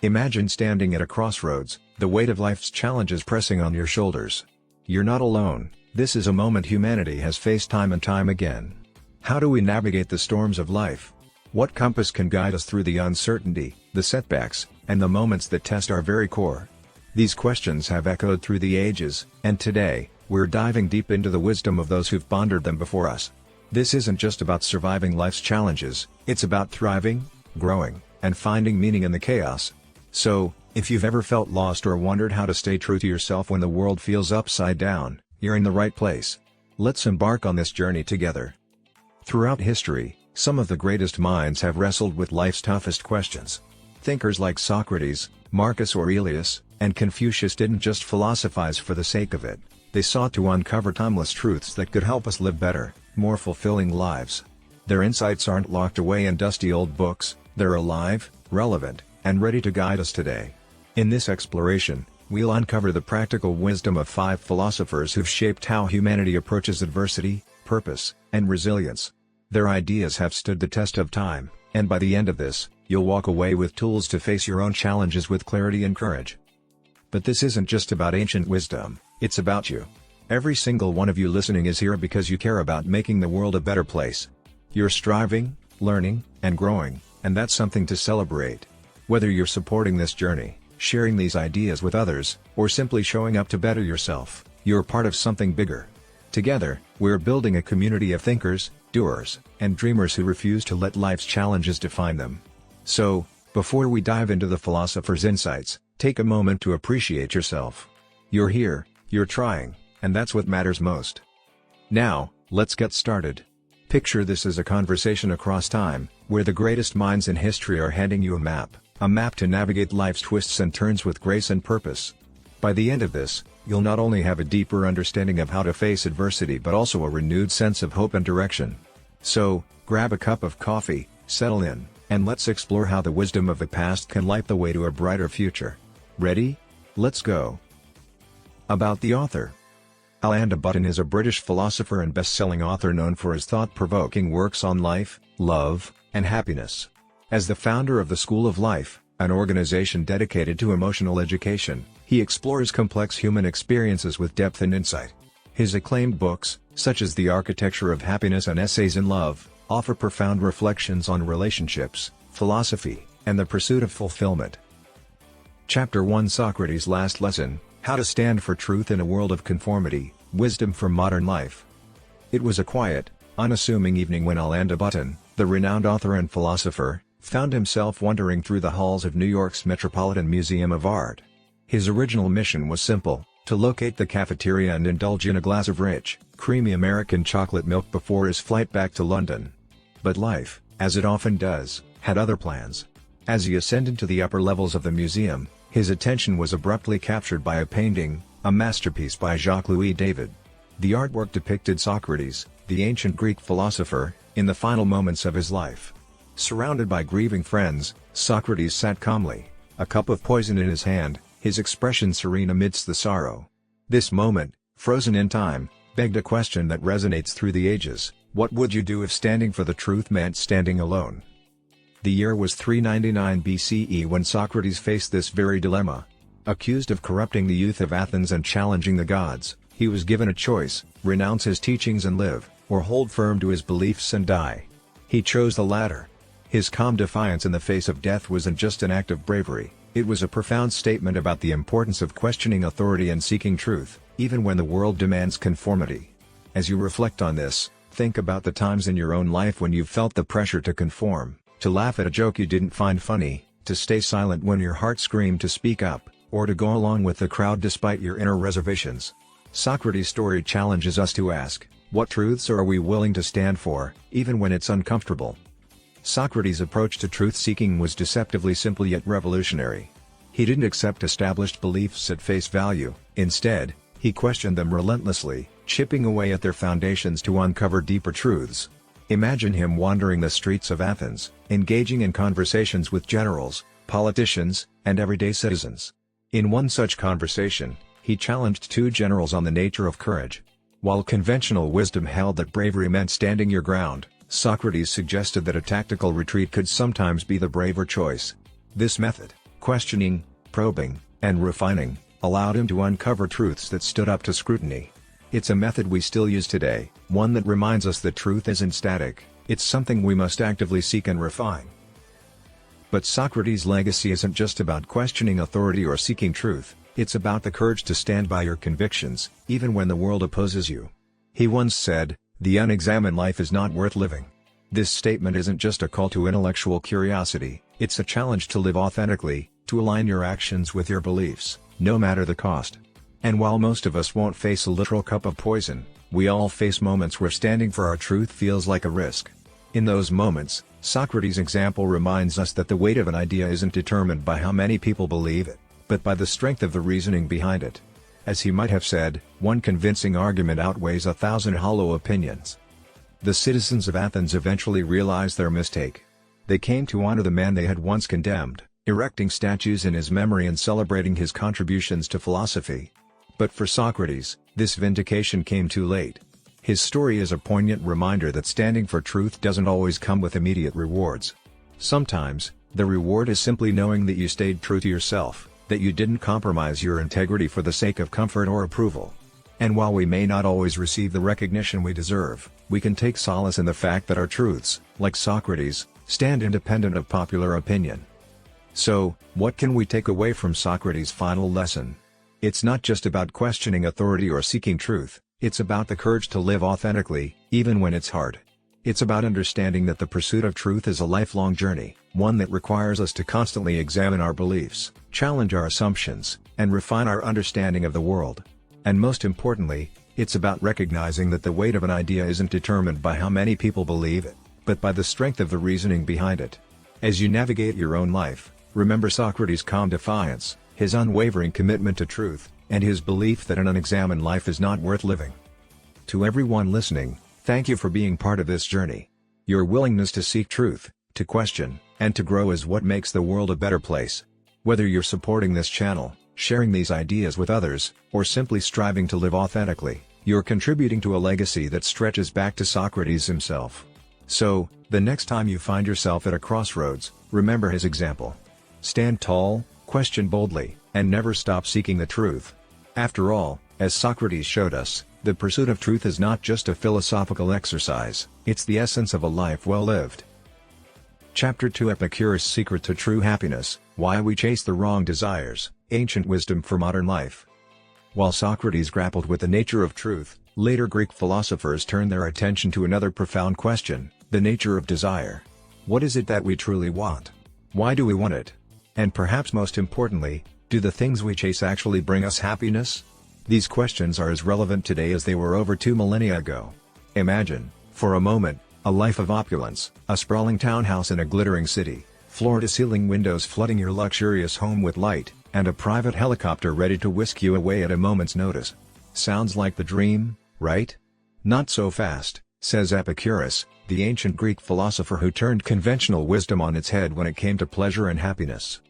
Imagine standing at a crossroads, the weight of life's challenges pressing on your shoulders. You're not alone, this is a moment humanity has faced time and time again. How do we navigate the storms of life? What compass can guide us through the uncertainty, the setbacks, and the moments that test our very core? These questions have echoed through the ages, and today, we're diving deep into the wisdom of those who've pondered them before us. This isn't just about surviving life's challenges, it's about thriving, growing, and finding meaning in the chaos. So, if you've ever felt lost or wondered how to stay true to yourself when the world feels upside down, you're in the right place. Let's embark on this journey together. Throughout history, some of the greatest minds have wrestled with life's toughest questions. Thinkers like Socrates, Marcus Aurelius, and Confucius didn't just philosophize for the sake of it, they sought to uncover timeless truths that could help us live better, more fulfilling lives. Their insights aren't locked away in dusty old books, they're alive, relevant, and ready to guide us today. In this exploration, we'll uncover the practical wisdom of 5 philosophers who've shaped how humanity approaches adversity, purpose, and resilience. Their ideas have stood the test of time, and by the end of this, you'll walk away with tools to face your own challenges with clarity and courage. But this isn't just about ancient wisdom, it's about you. Every single one of you listening is here because you care about making the world a better place. You're striving, learning, and growing, and that's something to celebrate. Whether you're supporting this journey, sharing these ideas with others, or simply showing up to better yourself, you're part of something bigger. Together, we're building a community of thinkers, doers, and dreamers who refuse to let life's challenges define them. So, before we dive into the philosopher's insights, take a moment to appreciate yourself. You're here, you're trying, and that's what matters most. Now, let's get started. Picture this as a conversation across time, where the greatest minds in history are handing you a map to navigate life's twists and turns with grace and purpose. By the end of this, you'll not only have a deeper understanding of how to face adversity but also a renewed sense of hope and direction. So, grab a cup of coffee, settle in, and let's explore how the wisdom of the past can light the way to a brighter future. Ready? Let's go. About the author. Alain De Botton is a British philosopher and best-selling author known for his thought-provoking works on life, love, and happiness. As the founder of the School of Life, an organization dedicated to emotional education, he explores complex human experiences with depth and insight. His acclaimed books, such as The Architecture of Happiness and Essays in Love, offer profound reflections on relationships, philosophy, and the pursuit of fulfillment. Chapter 1: Socrates' Last Lesson: How to Stand for Truth in a World of Conformity, Wisdom for Modern Life. It was a quiet, unassuming evening when Alain De Botton, the renowned author and philosopher, found himself wandering through the halls of New York's Metropolitan Museum of Art. His original mission was simple: to locate the cafeteria and indulge in a glass of rich, creamy American chocolate milk before his flight back to London. But life, as it often does, had other plans. As he ascended to the upper levels of the museum, his attention was abruptly captured by a painting, a masterpiece by Jacques-Louis David. The artwork depicted Socrates, the ancient Greek philosopher, in the final moments of his life. Surrounded by grieving friends, Socrates sat calmly, a cup of poison in his hand, his expression serene amidst the sorrow. This moment, frozen in time, begged a question that resonates through the ages: what would you do if standing for the truth meant standing alone? The year was 399 BCE when Socrates faced this very dilemma. Accused of corrupting the youth of Athens and challenging the gods, he was given a choice: renounce his teachings and live, or hold firm to his beliefs and die. He chose the latter. His calm defiance in the face of death wasn't just an act of bravery, it was a profound statement about the importance of questioning authority and seeking truth, even when the world demands conformity. As you reflect on this, think about the times in your own life when you've felt the pressure to conform, to laugh at a joke you didn't find funny, to stay silent when your heart screamed to speak up, or to go along with the crowd despite your inner reservations. Socrates' story challenges us to ask, what truths are we willing to stand for, even when it's uncomfortable? Socrates' approach to truth-seeking was deceptively simple yet revolutionary. He didn't accept established beliefs at face value, instead, he questioned them relentlessly, chipping away at their foundations to uncover deeper truths. Imagine him wandering the streets of Athens, engaging in conversations with generals, politicians, and everyday citizens. In one such conversation, he challenged 2 generals on the nature of courage. While conventional wisdom held that bravery meant standing your ground, Socrates suggested that a tactical retreat could sometimes be the braver choice. This method, questioning, probing, and refining, allowed him to uncover truths that stood up to scrutiny. It's a method we still use today, one that reminds us that truth isn't static, it's something we must actively seek and refine. But Socrates' legacy isn't just about questioning authority or seeking truth, it's about the courage to stand by your convictions, even when the world opposes you. He once said, "The unexamined life is not worth living." This statement isn't just a call to intellectual curiosity, it's a challenge to live authentically, to align your actions with your beliefs, no matter the cost. And while most of us won't face a literal cup of poison, we all face moments where standing for our truth feels like a risk. In those moments, Socrates' example reminds us that the weight of an idea isn't determined by how many people believe it, but by the strength of the reasoning behind it. As he might have said, one convincing argument outweighs 1,000 hollow opinions. The citizens of Athens eventually realized their mistake. They came to honor the man they had once condemned, erecting statues in his memory and celebrating his contributions to philosophy. But for Socrates, this vindication came too late. His story is a poignant reminder that standing for truth doesn't always come with immediate rewards. Sometimes, the reward is simply knowing that you stayed true to yourself, that you didn't compromise your integrity for the sake of comfort or approval. And while we may not always receive the recognition we deserve, we can take solace in the fact that our truths, like Socrates, stand independent of popular opinion. So, what can we take away from Socrates' final lesson? It's not just about questioning authority or seeking truth, it's about the courage to live authentically, even when it's hard. It's about understanding that the pursuit of truth is a lifelong journey, one that requires us to constantly examine our beliefs, challenge our assumptions, and refine our understanding of the world. And most importantly, it's about recognizing that the weight of an idea isn't determined by how many people believe it, but by the strength of the reasoning behind it. As you navigate your own life, remember Socrates' calm defiance, his unwavering commitment to truth, and his belief that an unexamined life is not worth living. To everyone listening, thank you for being part of this journey. Your willingness to seek truth, to question, and to grow is what makes the world a better place. Whether you're supporting this channel, sharing these ideas with others, or simply striving to live authentically, you're contributing to a legacy that stretches back to Socrates himself. So, the next time you find yourself at a crossroads, remember his example. Stand tall, question boldly, and never stop seeking the truth. After all, as Socrates showed us, the pursuit of truth is not just a philosophical exercise, it's the essence of a life well lived. Chapter 2: Epicurus' Secret to True Happiness, Why We Chase the Wrong Desires, Ancient Wisdom for Modern Life. While Socrates grappled with the nature of truth, later Greek philosophers turned their attention to another profound question, the nature of desire. What is it that we truly want? Why do we want it? And perhaps most importantly, do the things we chase actually bring us happiness? These questions are as relevant today as they were over 2 millennia ago. Imagine, for a moment, a life of opulence, a sprawling townhouse in a glittering city, floor-to-ceiling windows flooding your luxurious home with light, and a private helicopter ready to whisk you away at a moment's notice. Sounds like the dream, right? Not so fast, says Epicurus, the ancient Greek philosopher who turned conventional wisdom on its head when it came to pleasure and happiness.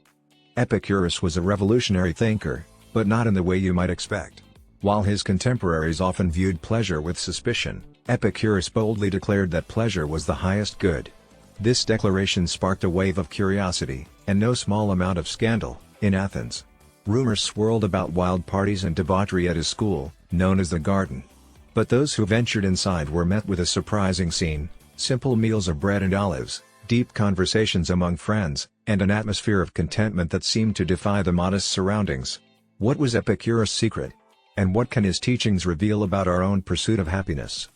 Epicurus was a revolutionary thinker, but not in the way you might expect. While his contemporaries often viewed pleasure with suspicion, Epicurus boldly declared that pleasure was the highest good. This declaration sparked a wave of curiosity, and no small amount of scandal, in Athens. Rumors swirled about wild parties and debauchery at his school, known as the Garden. But those who ventured inside were met with a surprising scene: simple meals of bread and olives, deep conversations among friends, and an atmosphere of contentment that seemed to defy the modest surroundings. What was Epicurus' secret? And what can his teachings reveal about our own pursuit of happiness?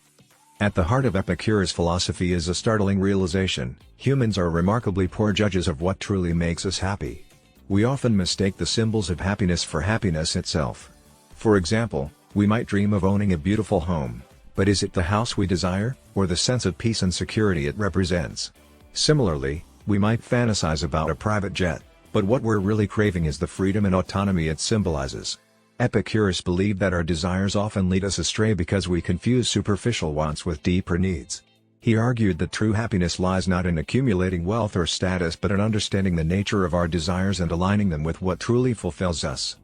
At the heart of Epicurus' philosophy is a startling realization: humans are remarkably poor judges of what truly makes us happy. We often mistake the symbols of happiness for happiness itself. For example, we might dream of owning a beautiful home, but is it the house we desire, or the sense of peace and security it represents? Similarly, we might fantasize about a private jet, but what we're really craving is the freedom and autonomy it symbolizes. Epicurus believed that our desires often lead us astray because we confuse superficial wants with deeper needs. He argued that true happiness lies not in accumulating wealth or status but in understanding the nature of our desires and aligning them with what truly fulfills us.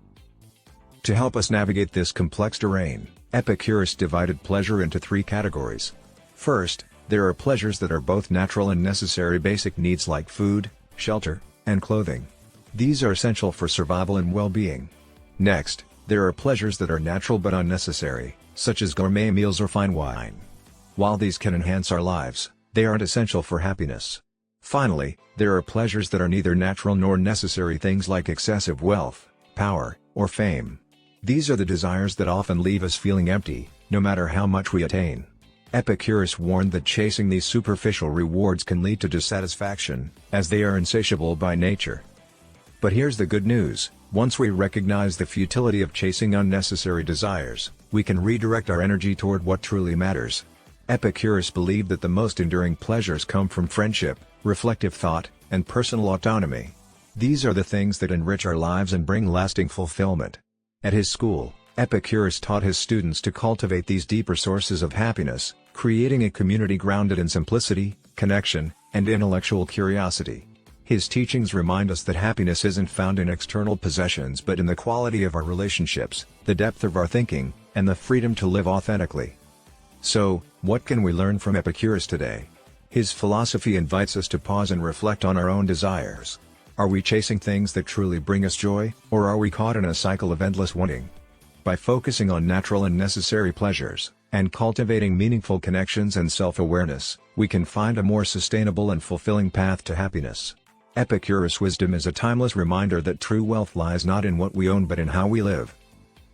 To help us navigate this complex terrain, Epicurus divided pleasure into 3 categories. First, there are pleasures that are both natural and necessary basic needs like food, shelter, and clothing. These are essential for survival and well-being. Next, there are pleasures that are natural but unnecessary, such as gourmet meals or fine wine. While these can enhance our lives, they aren't essential for happiness. Finally, there are pleasures that are neither natural nor necessary, things like excessive wealth, power, or fame. These are the desires that often leave us feeling empty, no matter how much we attain. Epicurus warned that chasing these superficial rewards can lead to dissatisfaction, as they are insatiable by nature. But here's the good news: once we recognize the futility of chasing unnecessary desires, we can redirect our energy toward what truly matters. Epicurus believed that the most enduring pleasures come from friendship, reflective thought, and personal autonomy. These are the things that enrich our lives and bring lasting fulfillment. At his school, Epicurus taught his students to cultivate these deeper sources of happiness, creating a community grounded in simplicity, connection, and intellectual curiosity. His teachings remind us that happiness isn't found in external possessions but in the quality of our relationships, the depth of our thinking, and the freedom to live authentically. So, what can we learn from Epicurus today? His philosophy invites us to pause and reflect on our own desires. Are we chasing things that truly bring us joy, or are we caught in a cycle of endless wanting? By focusing on natural and necessary pleasures, and cultivating meaningful connections and self-awareness, we can find a more sustainable and fulfilling path to happiness. Epicurus' wisdom is a timeless reminder that true wealth lies not in what we own but in how we live.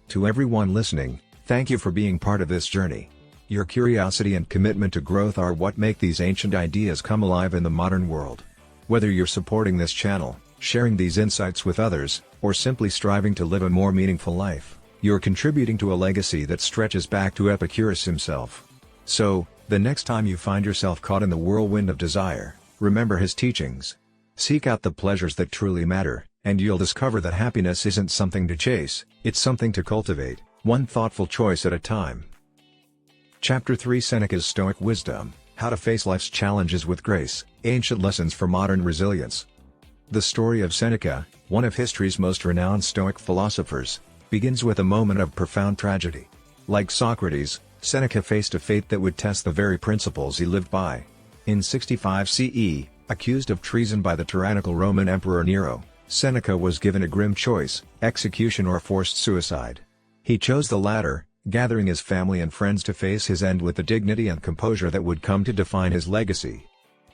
To everyone listening, thank you for being part of this journey. Your curiosity and commitment to growth are what make these ancient ideas come alive in the modern world. Whether you're supporting this channel, sharing these insights with others, or simply striving to live a more meaningful life, you're contributing to a legacy that stretches back to Epicurus himself. So, the next time you find yourself caught in the whirlwind of desire, remember his teachings. Seek out the pleasures that truly matter, and you'll discover that happiness isn't something to chase, it's something to cultivate, one thoughtful choice at a time. Chapter 3: Seneca's Stoic Wisdom, How to Face Life's Challenges with Grace, Ancient Lessons for Modern Resilience. The story of Seneca, one of history's most renowned Stoic philosophers, begins with a moment of profound tragedy. Like Socrates, Seneca faced a fate that would test the very principles he lived by. In 65 CE, accused of treason by the tyrannical Roman Emperor Nero, Seneca was given a grim choice: execution or forced suicide. He chose the latter, gathering his family and friends to face his end with the dignity and composure that would come to define his legacy.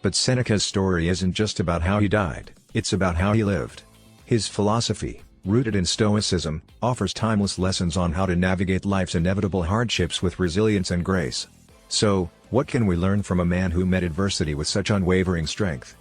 But Seneca's story isn't just about how he died, it's about how he lived. His philosophy, rooted in Stoicism, offers timeless lessons on how to navigate life's inevitable hardships with resilience and grace. So, what can we learn from a man who met adversity with such unwavering strength?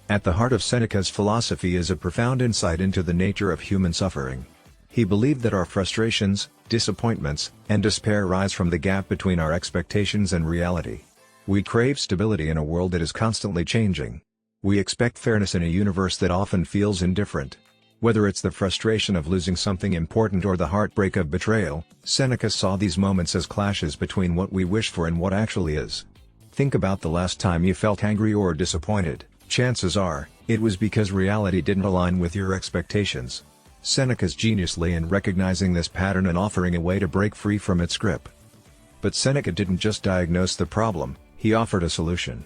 At the heart of Seneca's philosophy is a profound insight into the nature of human suffering. He believed that our frustrations, disappointments, and despair rise from the gap between our expectations and reality. We crave stability in a world that is constantly changing. We expect fairness in a universe that often feels indifferent. Whether it's the frustration of losing something important or the heartbreak of betrayal, Seneca saw these moments as clashes between what we wish for and what actually is. Think about the last time you felt angry or disappointed. Chances are, it was because reality didn't align with your expectations. Seneca's genius lay in recognizing this pattern and offering a way to break free from its grip. But Seneca didn't just diagnose the problem, he offered a solution.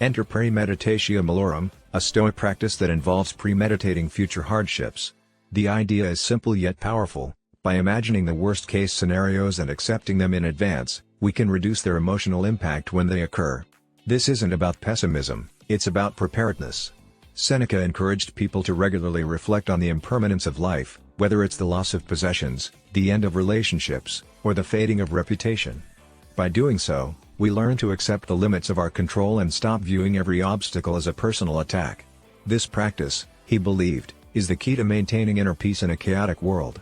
Enter premeditatio malorum, a Stoic practice that involves premeditating future hardships. The idea is simple yet powerful: by imagining the worst-case scenarios and accepting them in advance, we can reduce their emotional impact when they occur. This isn't about pessimism, it's about preparedness. Seneca encouraged people to regularly reflect on the impermanence of life, whether it's the loss of possessions, the end of relationships, or the fading of reputation. By doing so, we learn to accept the limits of our control and stop viewing every obstacle as a personal attack. This practice, he believed, is the key to maintaining inner peace in a chaotic world.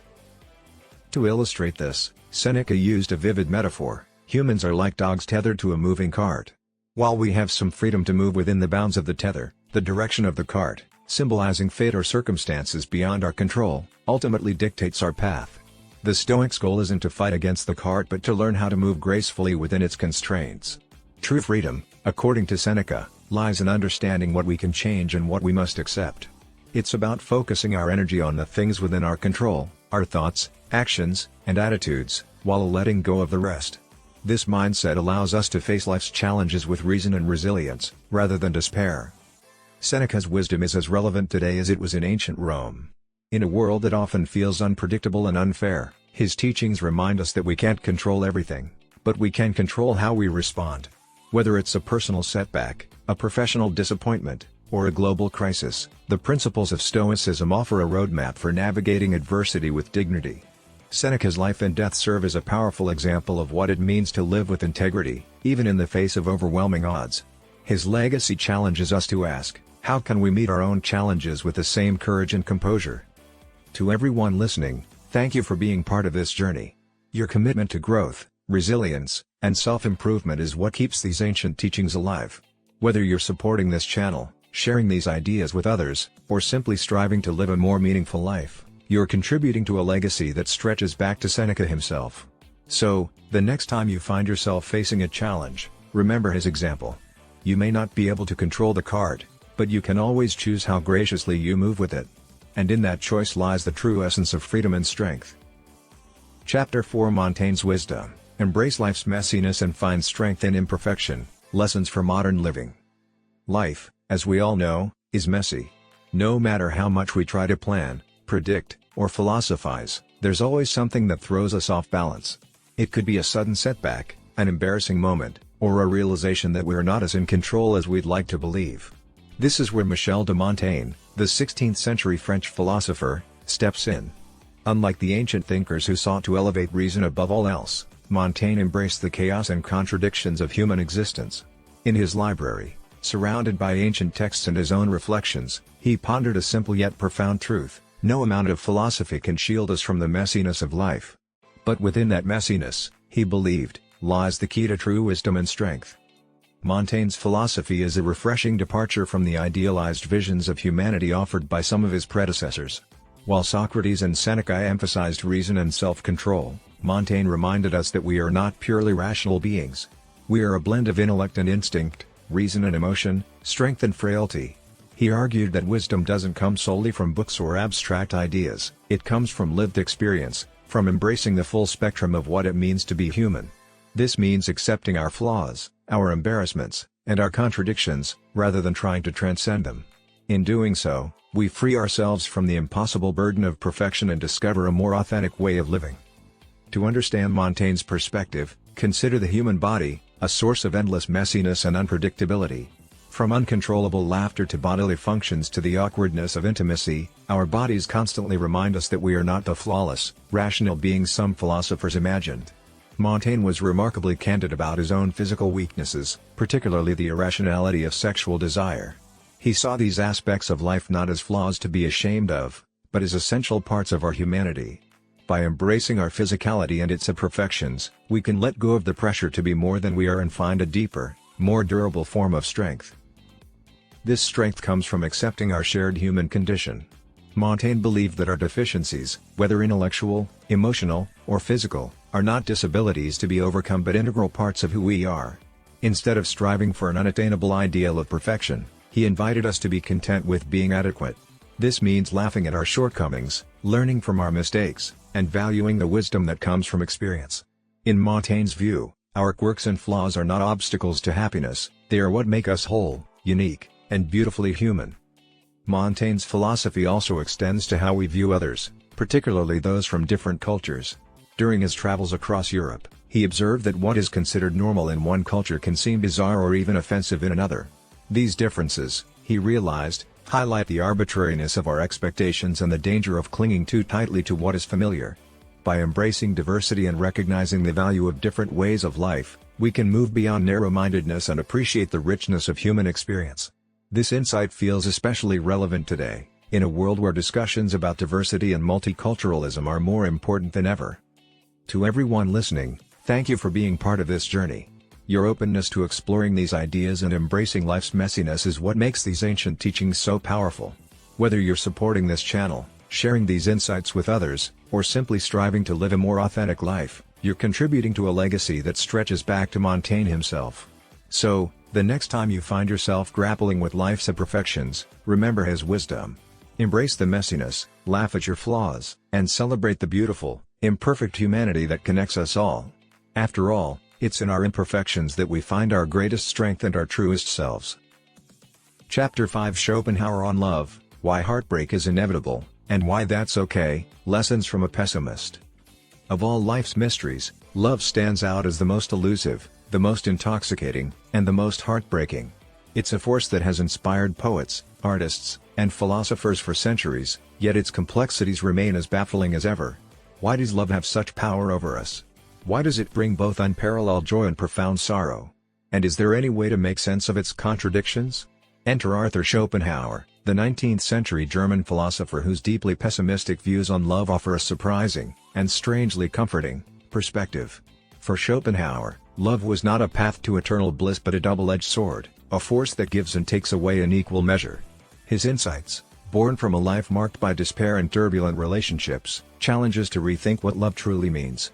To illustrate this, Seneca used a vivid metaphor: humans are like dogs tethered to a moving cart. While we have some freedom to move within the bounds of the tether, the direction of the cart, symbolizing fate or circumstances beyond our control, ultimately dictates our path. The Stoic's goal isn't to fight against the cart but to learn how to move gracefully within its constraints. True freedom, according to Seneca, lies in understanding what we can change and what we must accept. It's about focusing our energy on the things within our control, our thoughts, actions, and attitudes, while letting go of the rest. This mindset allows us to face life's challenges with reason and resilience, rather than despair. Seneca's wisdom is as relevant today as it was in ancient Rome. In a world that often feels unpredictable and unfair, his teachings remind us that we can't control everything, but we can control how we respond. Whether it's a personal setback, a professional disappointment, or a global crisis, the principles of Stoicism offer a roadmap for navigating adversity with dignity. Seneca's life and death serve as a powerful example of what it means to live with integrity, even in the face of overwhelming odds. His legacy challenges us to ask, how can we meet our own challenges with the same courage and composure? To everyone listening, thank you for being part of this journey. Your commitment to growth, resilience, and self-improvement is what keeps these ancient teachings alive. Whether you're supporting this channel, sharing these ideas with others, or simply striving to live a more meaningful life, you're contributing to a legacy that stretches back to Seneca himself. So, the next time you find yourself facing a challenge, remember his example. You may not be able to control the cart, but you can always choose how graciously you move with it. And in that choice lies the true essence of freedom and strength. Chapter 4: Montaigne's Wisdom. Embrace life's messiness and find strength in imperfection. Lessons for modern living. Life, as we all know, is messy. No matter how much we try to plan, predict, or philosophize, there's always something that throws us off balance. It could be a sudden setback, an embarrassing moment, or a realization that we're not as in control as we'd like to believe. This is where Michel de Montaigne, the 16th century French philosopher, steps in. Unlike the ancient thinkers who sought to elevate reason above all else, Montaigne embraced the chaos and contradictions of human existence. In his library, surrounded by ancient texts and his own reflections, he pondered a simple yet profound truth: no amount of philosophy can shield us from the messiness of life. But within that messiness, he believed, lies the key to true wisdom and strength. Montaigne's philosophy is a refreshing departure from the idealized visions of humanity offered by some of his predecessors. While Socrates and Seneca emphasized reason and self-control, Montaigne reminded us that we are not purely rational beings. We are a blend of intellect and instinct, reason and emotion, strength and frailty. He argued that wisdom doesn't come solely from books or abstract ideas, it comes from lived experience, from embracing the full spectrum of what it means to be human. This means accepting our flaws, our embarrassments, and our contradictions, rather than trying to transcend them. In doing so, we free ourselves from the impossible burden of perfection and discover a more authentic way of living. To understand Montaigne's perspective, consider the human body, a source of endless messiness and unpredictability. From uncontrollable laughter to bodily functions to the awkwardness of intimacy, our bodies constantly remind us that we are not the flawless, rational beings some philosophers imagined. Montaigne was remarkably candid about his own physical weaknesses, particularly the irrationality of sexual desire. He saw these aspects of life not as flaws to be ashamed of, but as essential parts of our humanity. By embracing our physicality and its imperfections, we can let go of the pressure to be more than we are and find a deeper, more durable form of strength. This strength comes from accepting our shared human condition. Montaigne believed that our deficiencies, whether intellectual, emotional, or physical, are not disabilities to be overcome but integral parts of who we are. Instead of striving for an unattainable ideal of perfection, he invited us to be content with being adequate. This means laughing at our shortcomings, learning from our mistakes, and valuing the wisdom that comes from experience. In Montaigne's view, our quirks and flaws are not obstacles to happiness, they are what make us whole, unique, and beautifully human. Montaigne's philosophy also extends to how we view others, particularly those from different cultures. During his travels across Europe, he observed that what is considered normal in one culture can seem bizarre or even offensive in another. These differences, he realized, highlight the arbitrariness of our expectations and the danger of clinging too tightly to what is familiar. By embracing diversity and recognizing the value of different ways of life, we can move beyond narrow-mindedness and appreciate the richness of human experience. This insight feels especially relevant today, in a world where discussions about diversity and multiculturalism are more important than ever. To everyone listening, thank you for being part of this journey. Your openness to exploring these ideas and embracing life's messiness is what makes these ancient teachings so powerful. Whether you're supporting this channel, sharing these insights with others, or simply striving to live a more authentic life, you're contributing to a legacy that stretches back to Montaigne himself. So, the next time you find yourself grappling with life's imperfections, remember his wisdom. Embrace the messiness, laugh at your flaws, and celebrate the beautiful, imperfect humanity that connects us all. After all, it's in our imperfections that we find our greatest strength and our truest selves. Chapter 5: Schopenhauer on Love, Why Heartbreak is Inevitable. And why that's okay, lessons from a pessimist. Of all life's mysteries, love stands out as the most elusive, the most intoxicating, and the most heartbreaking. It's a force that has inspired poets, artists, and philosophers for centuries, yet its complexities remain as baffling as ever. Why does love have such power over us? Why does it bring both unparalleled joy and profound sorrow? And is there any way to make sense of its contradictions? Enter Arthur Schopenhauer, the 19th century German philosopher whose deeply pessimistic views on love offer a surprising, and strangely comforting, perspective. For Schopenhauer, love was not a path to eternal bliss but a double-edged sword, a force that gives and takes away in equal measure. His insights, born from a life marked by despair and turbulent relationships, challenge us to rethink what love truly means.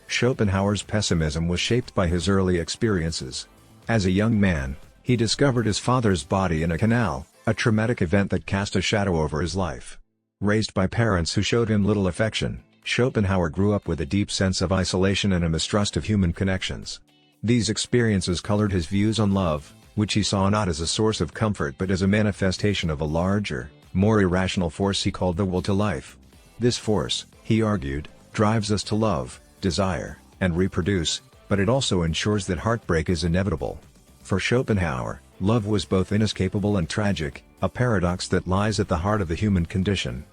Schopenhauer's pessimism was shaped by his early experiences. As a young man, he discovered his father's body in a canal, a traumatic event that cast a shadow over his life. Raised by parents who showed him little affection, Schopenhauer grew up with a deep sense of isolation and a mistrust of human connections. These experiences colored his views on love, which he saw not as a source of comfort but as a manifestation of a larger, more irrational force he called the will to life. This force, he argued, drives us to love, desire, and reproduce, but it also ensures that heartbreak is inevitable. For Schopenhauer, love was both inescapable and tragic, a paradox that lies at the heart of the human condition.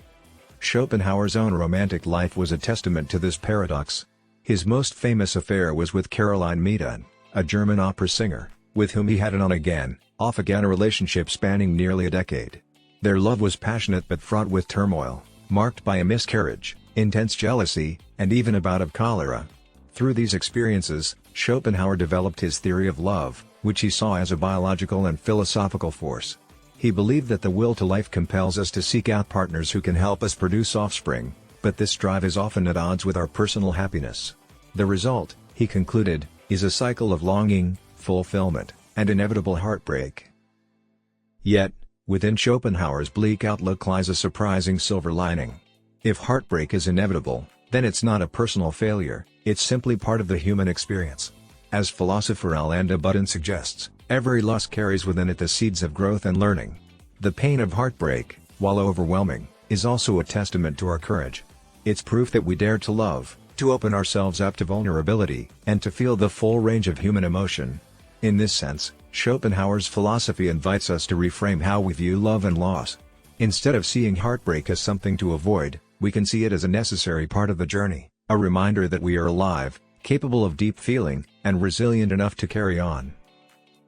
Schopenhauer's own romantic life was a testament to this paradox. His most famous affair was with Caroline Medan, a German opera singer, with whom he had an on-again, off-again relationship spanning nearly a decade. Their love was passionate but fraught with turmoil, marked by a miscarriage, intense jealousy, and even a bout of cholera. Through these experiences, Schopenhauer developed his theory of love, which he saw as a biological and philosophical force. He believed that the will to life compels us to seek out partners who can help us produce offspring, but this drive is often at odds with our personal happiness. The result, he concluded, is a cycle of longing, fulfillment, and inevitable heartbreak. Yet, within Schopenhauer's bleak outlook lies a surprising silver lining. If heartbreak is inevitable, then it's not a personal failure, it's simply part of the human experience. As philosopher Alain De Botton suggests, every loss carries within it the seeds of growth and learning. The pain of heartbreak, while overwhelming, is also a testament to our courage. It's proof that we dare to love, to open ourselves up to vulnerability, and to feel the full range of human emotion. In this sense, Schopenhauer's philosophy invites us to reframe how we view love and loss. Instead of seeing heartbreak as something to avoid, we can see it as a necessary part of the journey, a reminder that we are alive, capable of deep feeling, and resilient enough to carry on.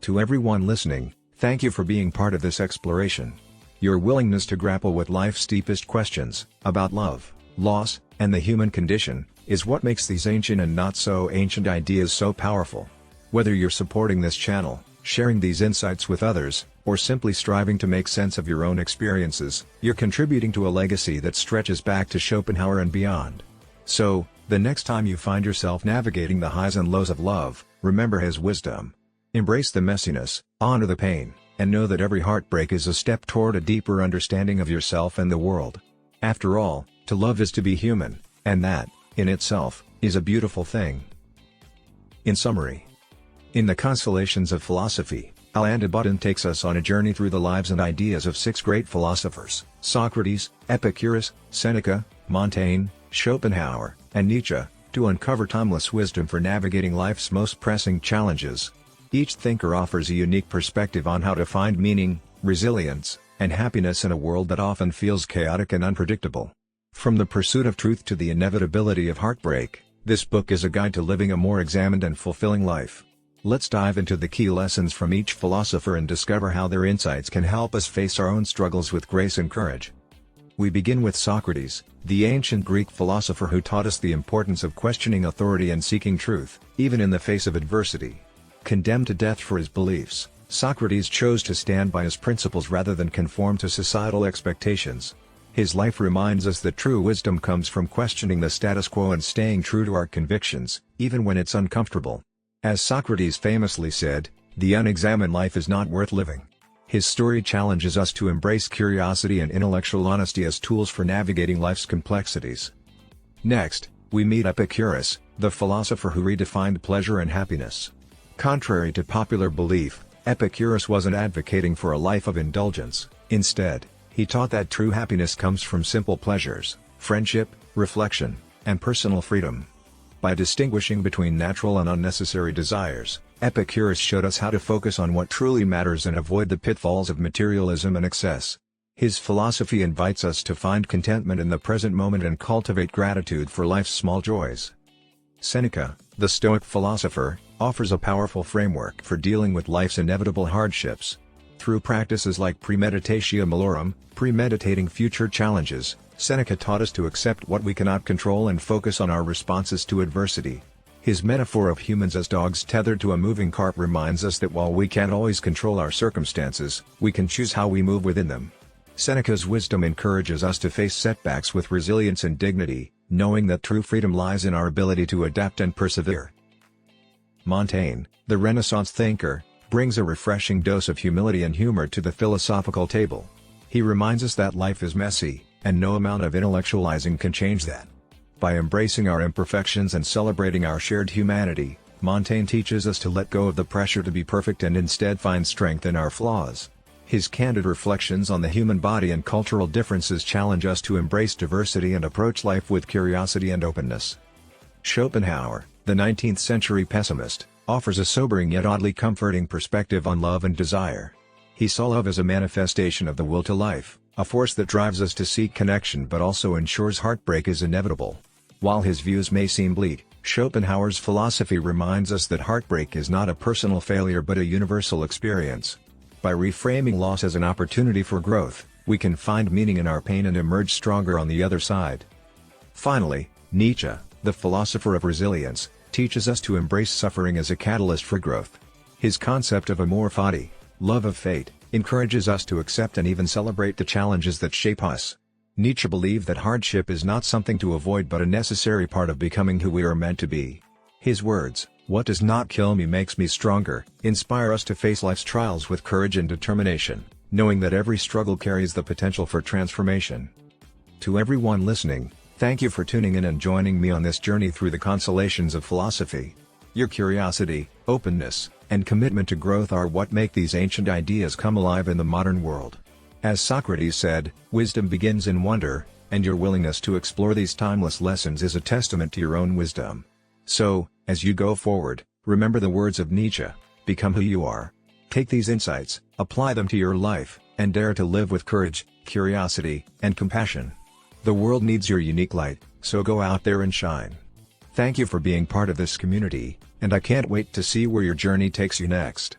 To everyone listening, thank you for being part of this exploration. Your willingness to grapple with life's deepest questions, about love, loss, and the human condition, is what makes these ancient and not so ancient ideas so powerful. Whether you're supporting this channel, sharing these insights with others, or simply striving to make sense of your own experiences, you're contributing to a legacy that stretches back to Schopenhauer and beyond. So, the next time you find yourself navigating the highs and lows of love, remember his wisdom. Embrace the messiness, honor the pain, and know that every heartbreak is a step toward a deeper understanding of yourself and the world. After all, to love is to be human, and that, in itself, is a beautiful thing. In summary, in the Consolations of Philosophy, Alain De Botton takes us on a journey through the lives and ideas of 6 great philosophers: Socrates, Epicurus, Seneca, Montaigne, Schopenhauer, and Nietzsche, to uncover timeless wisdom for navigating life's most pressing challenges. Each thinker offers a unique perspective on how to find meaning, resilience, and happiness in a world that often feels chaotic and unpredictable. From the pursuit of truth to the inevitability of heartbreak, this book is a guide to living a more examined and fulfilling life. Let's dive into the key lessons from each philosopher and discover how their insights can help us face our own struggles with grace and courage. We begin with Socrates, the ancient Greek philosopher who taught us the importance of questioning authority and seeking truth, even in the face of adversity. Condemned to death for his beliefs, Socrates chose to stand by his principles rather than conform to societal expectations. His life reminds us that true wisdom comes from questioning the status quo and staying true to our convictions, even when it's uncomfortable. As Socrates famously said, "The unexamined life is not worth living." His story challenges us to embrace curiosity and intellectual honesty as tools for navigating life's complexities. Next, we meet Epicurus, the philosopher who redefined pleasure and happiness. Contrary to popular belief, Epicurus wasn't advocating for a life of indulgence. Instead, He taught that true happiness comes from simple pleasures, friendship, reflection, and personal freedom. By distinguishing between natural and unnecessary desires, Epicurus showed us how to focus on what truly matters and avoid the pitfalls of materialism and excess. His philosophy invites us to find contentment in the present moment and cultivate gratitude for life's small joys. Seneca, the Stoic philosopher, offers a powerful framework for dealing with life's inevitable hardships. Through practices like premeditatio malorum, premeditating future challenges, Seneca taught us to accept what we cannot control and focus on our responses to adversity. His metaphor of humans as dogs tethered to a moving cart reminds us that while we can't always control our circumstances, we can choose how we move within them. Seneca's wisdom encourages us to face setbacks with resilience and dignity, knowing that true freedom lies in our ability to adapt and persevere. Montaigne, the Renaissance thinker, brings a refreshing dose of humility and humor to the philosophical table. He reminds us that life is messy, and no amount of intellectualizing can change that. By embracing our imperfections and celebrating our shared humanity, Montaigne teaches us to let go of the pressure to be perfect and instead find strength in our flaws. His candid reflections on the human body and cultural differences challenge us to embrace diversity and approach life with curiosity and openness. Schopenhauer, the 19th century pessimist, offers a sobering yet oddly comforting perspective on love and desire. He saw love as a manifestation of the will to life, a force that drives us to seek connection but also ensures heartbreak is inevitable. While his views may seem bleak, Schopenhauer's philosophy reminds us that heartbreak is not a personal failure but a universal experience. By reframing loss as an opportunity for growth, we can find meaning in our pain and emerge stronger on the other side. Finally, Nietzsche, the philosopher of resilience, teaches us to embrace suffering as a catalyst for growth. His concept of amor fati, love of fate, encourages us to accept and even celebrate the challenges that shape us. Nietzsche believed that hardship is not something to avoid but a necessary part of becoming who we are meant to be. His words, "What does not kill me makes me stronger," inspire us to face life's trials with courage and determination, knowing that every struggle carries the potential for transformation. To everyone listening, thank you for tuning in and joining me on this journey through the consolations of philosophy. Your curiosity, openness, and commitment to growth are what make these ancient ideas come alive in the modern world. As Socrates said, wisdom begins in wonder, and your willingness to explore these timeless lessons is a testament to your own wisdom. So, as you go forward, remember the words of Nietzsche, become who you are. Take these insights, apply them to your life, and dare to live with courage, curiosity, and compassion. The world needs your unique light, so go out there and shine. Thank you for being part of this community, and I can't wait to see where your journey takes you next.